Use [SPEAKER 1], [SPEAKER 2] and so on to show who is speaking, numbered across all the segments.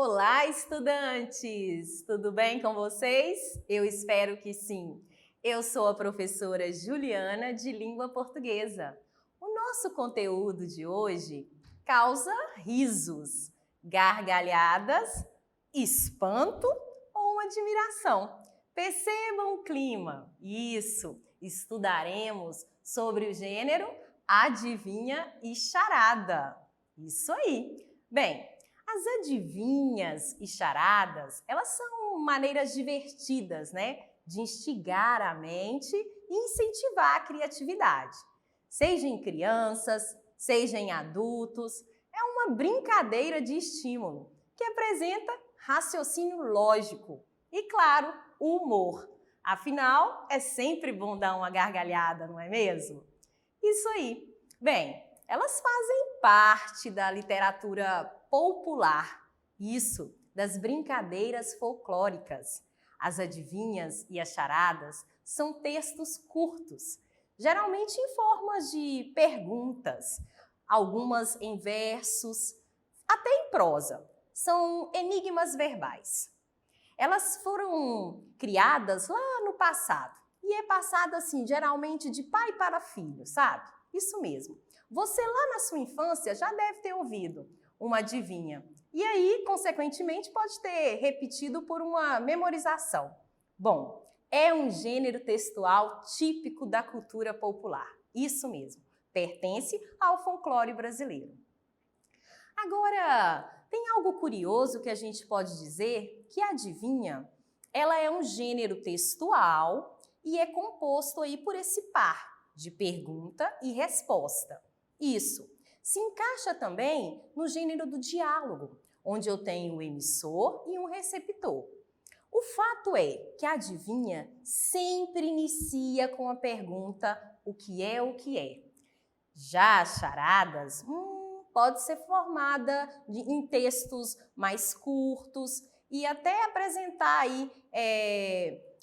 [SPEAKER 1] Olá, estudantes! Tudo bem com vocês? Eu espero que sim. Eu sou a professora Juliana de Língua Portuguesa. O nosso conteúdo de hoje causa risos, gargalhadas, espanto ou admiração. Percebam o clima. Isso! Estudaremos sobre o gênero adivinha e charada. Isso aí! Bem, as adivinhas e charadas, elas são maneiras divertidas, né, de instigar a mente e incentivar a criatividade. Seja em crianças, seja em adultos, é uma brincadeira de estímulo que apresenta raciocínio lógico e, claro, o humor. Afinal, é sempre bom dar uma gargalhada, não é mesmo? Isso aí. Bem, elas fazem parte da literatura popular, isso, das brincadeiras folclóricas. As adivinhas e as charadas são textos curtos, geralmente em formas de perguntas, algumas em versos, até em prosa. São enigmas verbais. Elas foram criadas lá no passado e é passada assim, geralmente de pai para filho, sabe? Isso mesmo. Você lá na sua infância já deve ter ouvido uma adivinha. E aí, consequentemente, pode ter repetido por uma memorização. Bom, é um gênero textual típico da cultura popular. Isso mesmo, pertence ao folclore brasileiro. Agora, tem algo curioso que a gente pode dizer que a adivinha, ela é um gênero textual e é composto aí por esse par de pergunta e resposta. Isso se encaixa também no gênero do diálogo, onde eu tenho um emissor e um receptor. O fato é que a adivinha sempre inicia com a pergunta o que é o que é. Já as charadas, pode ser formada em textos mais curtos e até apresentar aí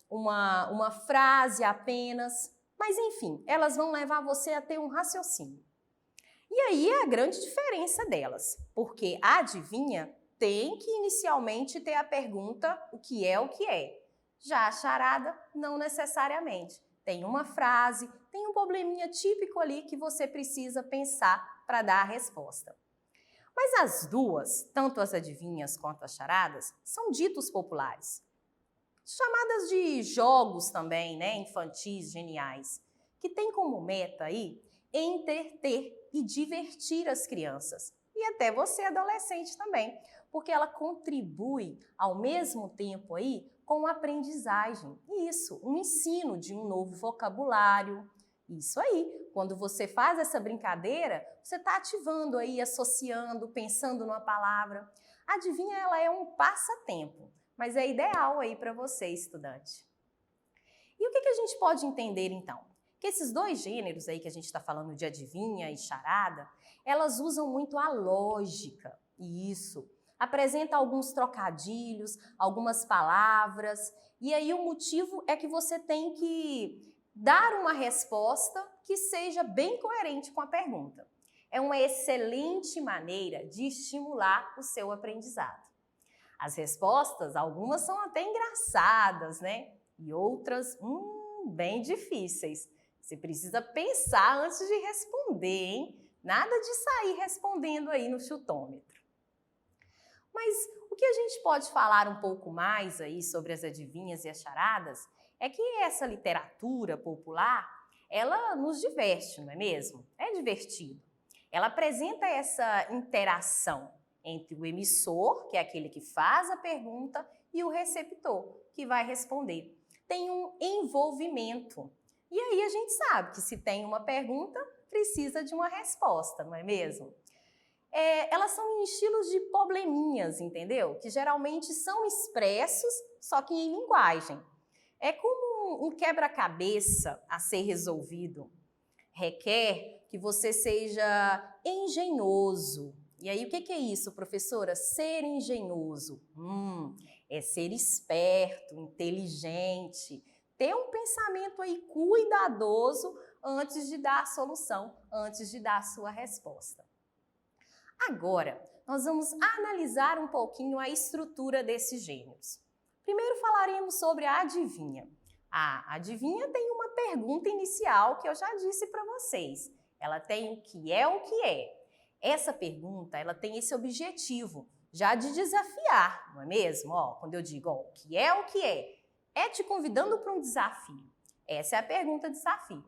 [SPEAKER 1] uma frase apenas, mas enfim, elas vão levar você a ter um raciocínio. E aí é a grande diferença delas, porque a adivinha tem que inicialmente ter a pergunta o que é o que é. Já a charada, não necessariamente. Tem uma frase, tem um probleminha típico ali que você precisa pensar para dar a resposta. Mas as duas, tanto as adivinhas quanto as charadas, são ditos populares. Chamadas de jogos também, né, infantis, geniais, que tem como meta aí entreter e divertir as crianças e até você adolescente também, porque ela contribui ao mesmo tempo aí com a aprendizagem. Isso, um ensino de um novo vocabulário. Isso aí, quando você faz essa brincadeira, você está ativando aí, associando, pensando numa palavra. Adivinha, ela é um passatempo, mas é ideal aí para você, estudante. E o que a gente pode entender então? Que esses dois gêneros aí que a gente está falando de adivinha e charada, elas usam muito a lógica, e isso apresenta alguns trocadilhos, algumas palavras, e aí o motivo é que você tem que dar uma resposta que seja bem coerente com a pergunta. É uma excelente maneira de estimular o seu aprendizado. As respostas, algumas são até engraçadas, né? E outras, bem difíceis. Você precisa pensar antes de responder, hein? Nada de sair respondendo aí no chutômetro. Mas o que a gente pode falar um pouco mais aí sobre as adivinhas e as charadas é que essa literatura popular, ela nos diverte, não é mesmo? É divertido. Ela apresenta essa interação entre o emissor, que é aquele que faz a pergunta, e o receptor, que vai responder. Tem um envolvimento. E aí a gente sabe que se tem uma pergunta, precisa de uma resposta, não é mesmo? Elas são em estilos de probleminhas, entendeu? Que geralmente são expressos, só que em linguagem. É como um quebra-cabeça a ser resolvido. Requer que você seja engenhoso. E aí, o que é isso, professora? Ser engenhoso. É ser esperto, inteligente, ter um pensamento aí cuidadoso antes de dar a solução, antes de dar a sua resposta. Agora, nós vamos analisar um pouquinho a estrutura desses gêneros. Primeiro falaremos sobre a adivinha. A adivinha tem uma pergunta inicial que eu já disse para vocês. Ela tem o que é o que é. Essa pergunta, ela tem esse objetivo já de desafiar, não é mesmo? Quando eu digo o que é te convidando para um desafio. Essa é a pergunta desafio.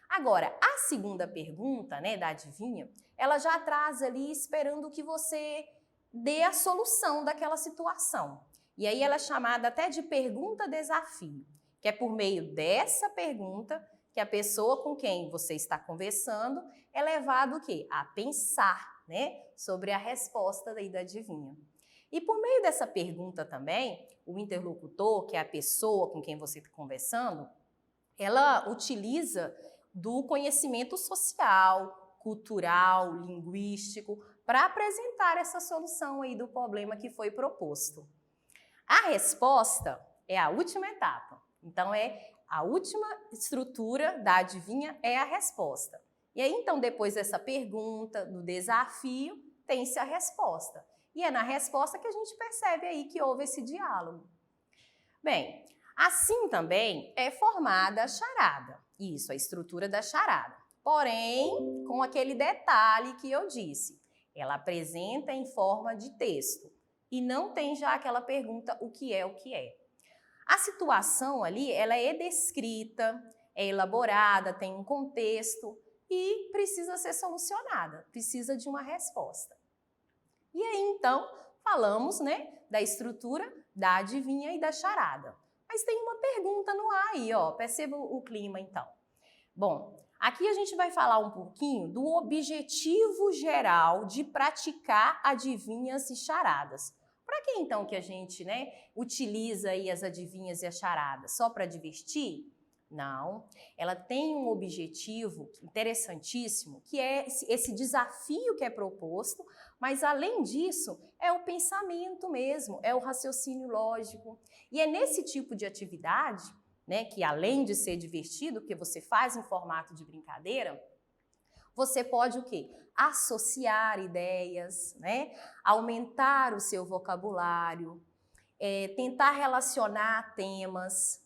[SPEAKER 1] Agora, a segunda pergunta, né, da adivinha, ela já traz ali esperando que você dê a solução daquela situação. E aí ela é chamada até de pergunta-desafio, que é por meio dessa pergunta que a pessoa com quem você está conversando é levado o quê? A pensar, né, sobre a resposta daí da adivinha. E por meio dessa pergunta também, o interlocutor, que é a pessoa com quem você está conversando, ela utiliza do conhecimento social, cultural, linguístico, para apresentar essa solução aí do problema que foi proposto. A resposta é a última etapa. Então, a última estrutura da adivinha é a resposta. E aí, então, depois dessa pergunta, do desafio, tem-se a resposta. E é na resposta que a gente percebe aí que houve esse diálogo. Bem, assim também é formada a charada. Isso, a estrutura da charada. Porém, com aquele detalhe que eu disse, ela apresenta em forma de texto e não tem já aquela pergunta o que é o que é. A situação ali, ela é descrita, é elaborada, tem um contexto e precisa ser solucionada, precisa de uma resposta. E aí, então, falamos, né, da estrutura, da adivinha e da charada. Mas tem uma pergunta no ar aí, perceba o clima, então. Bom, aqui a gente vai falar um pouquinho do objetivo geral de praticar adivinhas e charadas. Para que então que a gente, né, utiliza aí as adivinhas e as charadas? Só para divertir? Não, ela tem um objetivo interessantíssimo, que é esse desafio que é proposto, mas além disso, é o pensamento mesmo, é o raciocínio lógico. E é nesse tipo de atividade, né, que além de ser divertido, que você faz em formato de brincadeira, você pode o quê? Associar ideias, né? Aumentar o seu vocabulário, tentar relacionar temas.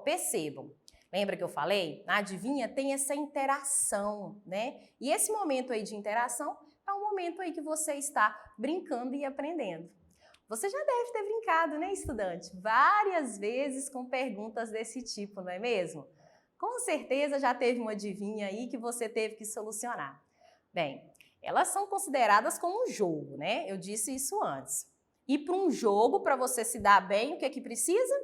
[SPEAKER 1] Percebam, lembra que eu falei? Na adivinha tem essa interação, né? E esse momento aí de interação é um momento aí que você está brincando e aprendendo. Você já deve ter brincado, né, estudante? Várias vezes com perguntas desse tipo, não é mesmo? Com certeza já teve uma adivinha aí que você teve que solucionar. Bem, elas são consideradas como um jogo, né? Eu disse isso antes. E para um jogo, para você se dar bem, o que é que precisa?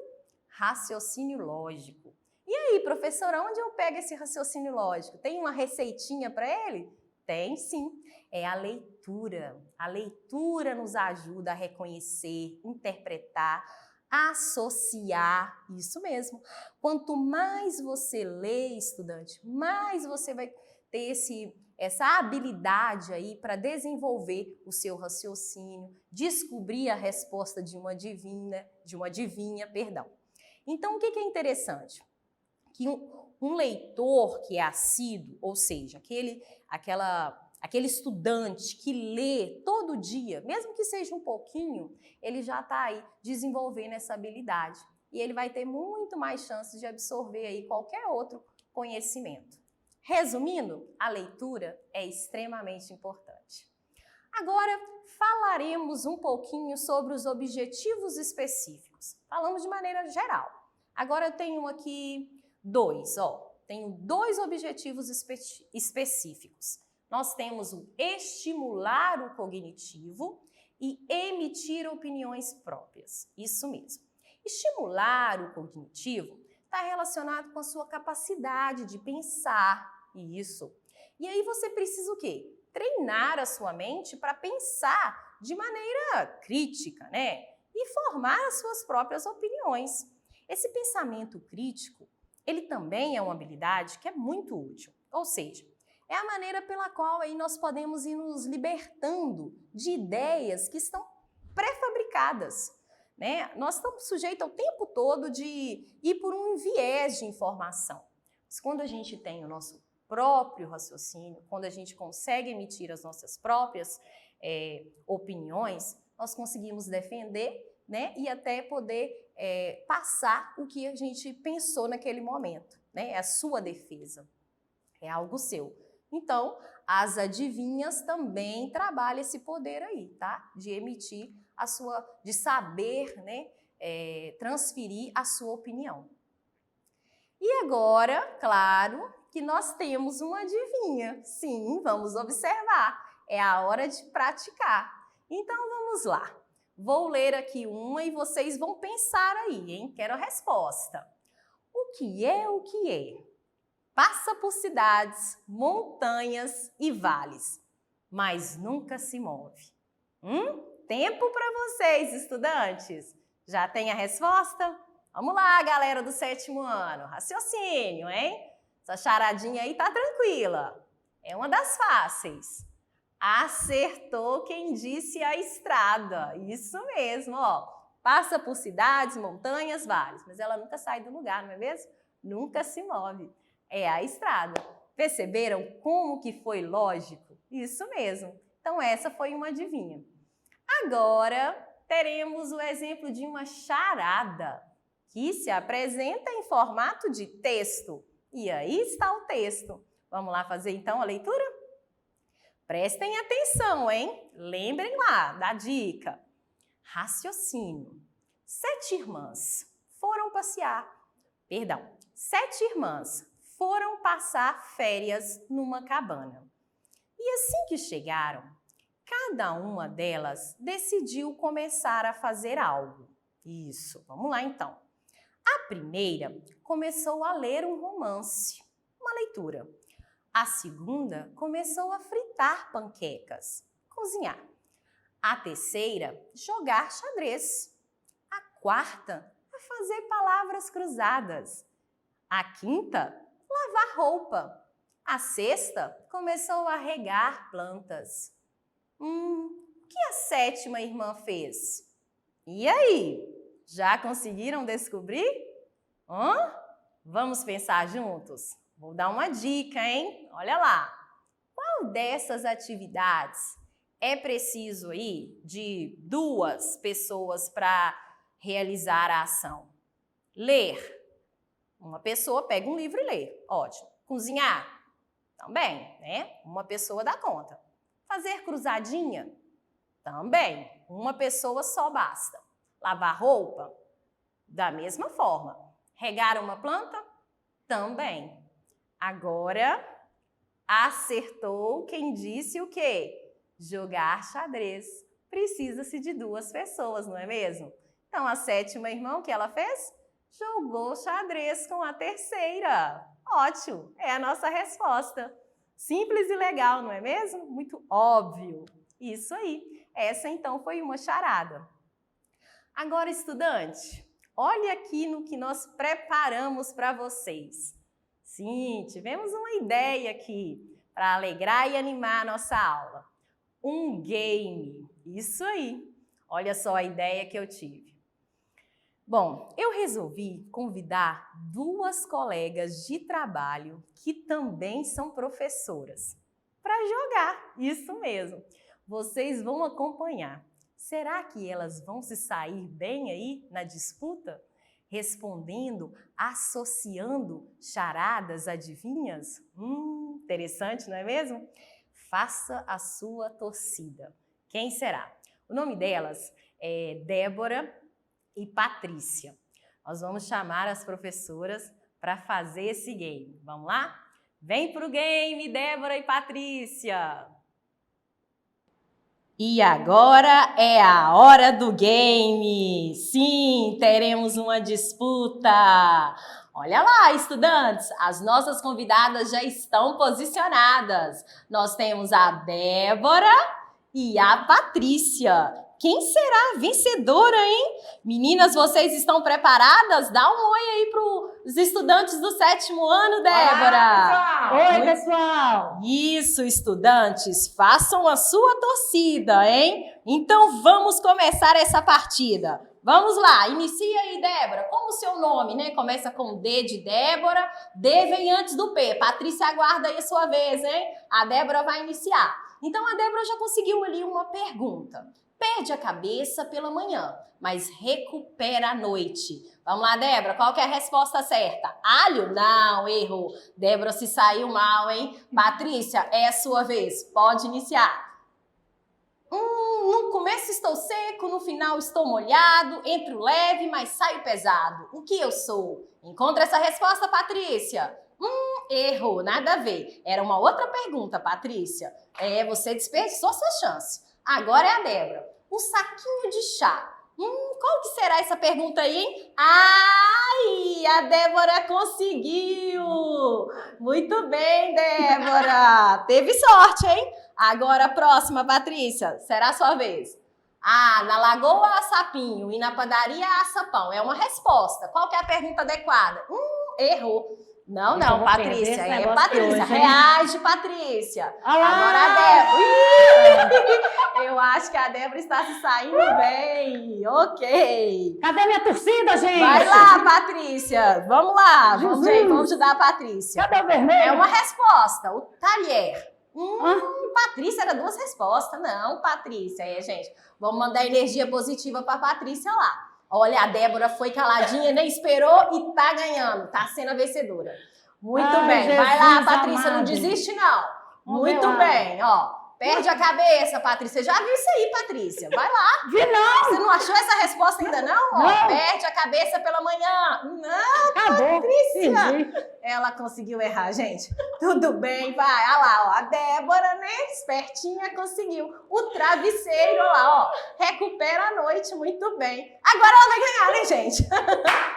[SPEAKER 1] Raciocínio lógico. E aí, professora, onde eu pego esse raciocínio lógico? Tem uma receitinha para ele? Tem sim. É a leitura. A leitura nos ajuda a reconhecer, interpretar, associar, isso mesmo. Quanto mais você lê, estudante, mais você vai ter essa habilidade aí para desenvolver o seu raciocínio, descobrir a resposta de uma adivinha, perdão. Então, o que é interessante? Que um leitor que é assíduo, ou seja, aquele estudante que lê todo dia, mesmo que seja um pouquinho, ele já está aí desenvolvendo essa habilidade. E ele vai ter muito mais chances de absorver aí qualquer outro conhecimento. Resumindo, a leitura é extremamente importante. Agora, falaremos um pouquinho sobre os objetivos específicos. Falamos de maneira geral. Agora eu tenho aqui tenho dois objetivos específicos. Nós temos o estimular o cognitivo e emitir opiniões próprias. Isso mesmo. Estimular o cognitivo está relacionado com a sua capacidade de pensar. Isso. E aí você precisa o quê? Treinar a sua mente para pensar de maneira crítica, né? E formar as suas próprias opiniões. Esse pensamento crítico, ele também é uma habilidade que é muito útil. Ou seja, é a maneira pela qual aí nós podemos ir nos libertando de ideias que estão pré-fabricadas, né? Nós estamos sujeitos ao tempo todo de ir por um viés de informação. Mas quando a gente tem o nosso próprio raciocínio, quando a gente consegue emitir as nossas próprias opiniões, nós conseguimos defender, né, e até poder passar o que a gente pensou naquele momento, né? É a sua defesa, é algo seu. Então, as adivinhas também trabalham esse poder aí, tá? De emitir de saber, né, transferir a sua opinião. E agora, claro, que nós temos uma adivinha. Sim, vamos observar. É a hora de praticar. Então, vamos lá. Vou ler aqui uma e vocês vão pensar aí, hein? Quero a resposta. O que é o que é? Passa por cidades, montanhas e vales, mas nunca se move. Tempo para vocês, estudantes. Já tem a resposta? Vamos lá, galera do 7º ano. Raciocínio, hein? Essa charadinha aí tá tranquila. É uma das fáceis. Acertou quem disse a estrada. Isso mesmo, ó. Passa por cidades, montanhas, vales, mas ela nunca sai do lugar, não é mesmo? Nunca se move. É a estrada. Perceberam como que foi lógico? Isso mesmo. Então essa foi uma adivinha. Agora teremos o exemplo de uma charada que se apresenta em formato de texto. E aí está o texto. Vamos lá fazer então a leitura? Prestem atenção, hein? Lembrem lá da dica. Raciocínio. 7 irmãs foram passar férias numa cabana. E assim que chegaram, cada uma delas decidiu começar a fazer algo. Isso, vamos lá então. A primeira começou a ler um romance, uma leitura. A segunda começou a fritar panquecas, cozinhar. A terceira, jogar xadrez. A quarta, a fazer palavras cruzadas. A quinta, lavar roupa. A sexta, começou a regar plantas. O que a 7ª irmã fez? E aí? Já conseguiram descobrir? Vamos pensar juntos? Vou dar uma dica, hein? Olha lá. Qual dessas atividades é preciso aí de 2 pessoas para realizar a ação? Ler. Uma pessoa pega um livro e lê. Ótimo. Cozinhar. Também, né? Uma pessoa dá conta. Fazer cruzadinha? Também. Uma pessoa só basta. Lavar roupa? Da mesma forma. Regar uma planta? Também. Agora, acertou quem disse o quê? Jogar xadrez. Precisa-se de 2 pessoas, não é mesmo? Então, a 7ª irmã, o que ela fez? Jogou xadrez com a terceira. Ótimo, é a nossa resposta. Simples e legal, não é mesmo? Muito óbvio. Isso aí. Essa, então, foi uma charada. Agora, estudante, olha aqui no que nós preparamos para vocês. Sim, tivemos uma ideia aqui para alegrar e animar a nossa aula. Um game. Isso aí. Olha só a ideia que eu tive. Bom, eu resolvi convidar 2 colegas de trabalho que também são professoras para jogar. Isso mesmo. Vocês vão acompanhar. Será que elas vão se sair bem aí na disputa? Respondendo, associando charadas, adivinhas? Interessante, não é mesmo? Faça a sua torcida. Quem será? O nome delas é Débora e Patrícia. Nós vamos chamar as professoras para fazer esse game. Vamos lá? Vem pro game, Débora e Patrícia! E agora é a hora do game! Sim, teremos uma disputa! Olha lá, estudantes, as nossas convidadas já estão posicionadas. Nós temos a Débora e a Patrícia. Quem será a vencedora, hein? Meninas, vocês estão preparadas? Dá um oi aí para os estudantes do 7º ano, Débora.
[SPEAKER 2] Olá, oi, pessoal!
[SPEAKER 1] Isso, estudantes, façam a sua torcida, hein? Então vamos começar essa partida. Vamos lá, inicia aí, Débora. Como o seu nome, né? Começa com D de Débora, D vem antes do P. Patrícia, aguarda aí a sua vez, hein? A Débora vai iniciar. Então a Débora já conseguiu ali uma pergunta. Perde a cabeça pela manhã, mas recupera à noite. Vamos lá, Débora, qual que é a resposta certa? Alho? Não, errou. Débora se saiu mal, hein? Patrícia, é a sua vez. Pode iniciar. No começo estou seco, no final estou molhado, entro leve, mas saio pesado. O que eu sou? Encontra essa resposta, Patrícia. Errou, nada a ver. Era uma outra pergunta, Patrícia. Você desperdiçou sua chance. Agora é a Débora. O saquinho de chá. Qual que será essa pergunta aí, hein? Ai, a Débora conseguiu! Muito bem, Débora! Teve sorte, hein? Agora a próxima, Patrícia. Será a sua vez. Na lagoa há sapinho e na padaria há açapão. É uma resposta. Qual que é a pergunta adequada? Errou. Não, Patrícia. É Patrícia. Reage, Patrícia. Agora a Débora. Eu acho que a Débora está se saindo bem. Ok.
[SPEAKER 2] Cadê minha torcida, gente?
[SPEAKER 1] Vai lá, Patrícia. Vamos lá. Vamos ajudar a Patrícia.
[SPEAKER 2] Cadê o vermelho?
[SPEAKER 1] É uma resposta. O talher. Patrícia, era 2 respostas. Não, Patrícia. Gente, vamos mandar energia positiva para Patrícia lá. Olha, a Débora foi caladinha, nem esperou e tá ganhando. Tá sendo a vencedora. Muito bem.
[SPEAKER 2] Jesus
[SPEAKER 1] vai lá, Patrícia,
[SPEAKER 2] amado.
[SPEAKER 1] Não desiste, não.
[SPEAKER 2] Vamos
[SPEAKER 1] Muito
[SPEAKER 2] lá.
[SPEAKER 1] bem, ó. Perde a cabeça, Patrícia. Já viu isso aí, Patrícia? Vai lá.
[SPEAKER 2] Vi não.
[SPEAKER 1] Você não achou essa resposta ainda, não?
[SPEAKER 2] Não.
[SPEAKER 1] Perde a cabeça pela manhã. Não,
[SPEAKER 2] Acabou.
[SPEAKER 1] Patrícia.
[SPEAKER 2] Entendi.
[SPEAKER 1] Ela conseguiu errar, gente. Tudo bem, vai. Olha lá, ó. A Débora, né? Espertinha, conseguiu. O travesseiro, olha lá, ó. Recupera a noite, muito bem. Agora ela vai ganhar, né, gente?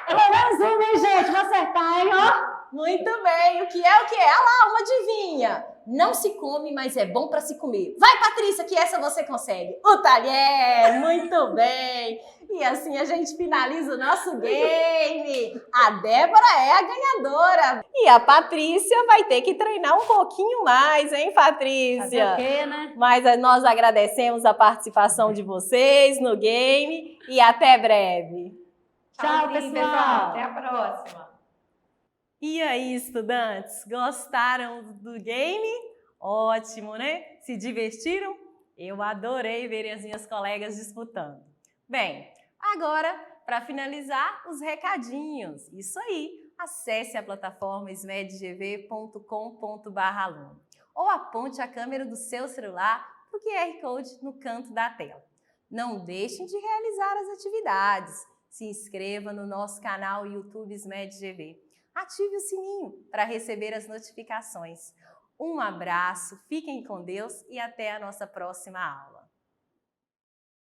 [SPEAKER 2] Pelo menos uma, hein, gente? Vou acertar, hein, ó.
[SPEAKER 1] Muito bem. O que é? Olha lá, uma adivinha. Não se come, mas é bom para se comer. Vai, Patrícia, que essa você consegue. O talher, muito bem. E assim a gente finaliza o nosso game. A Débora é a ganhadora. E a Patrícia vai ter que treinar um pouquinho mais, hein, Patrícia?
[SPEAKER 2] Fazer o quê, né?
[SPEAKER 1] Mas nós agradecemos a participação de vocês no game e até breve.
[SPEAKER 2] Tchau, pessoal.
[SPEAKER 3] Até a próxima.
[SPEAKER 1] E aí, estudantes, gostaram do game? Ótimo, né? Se divertiram? Eu adorei ver as minhas colegas disputando. Bem, agora, para finalizar, os recadinhos. Isso aí, acesse a plataforma smedgv.com.br/aluno ou aponte a câmera do seu celular para o QR Code no canto da tela. Não deixem de realizar as atividades. Se inscreva no nosso canal YouTube SMedGV. Ative o sininho para receber as notificações. Um abraço, fiquem com Deus e até a nossa próxima aula.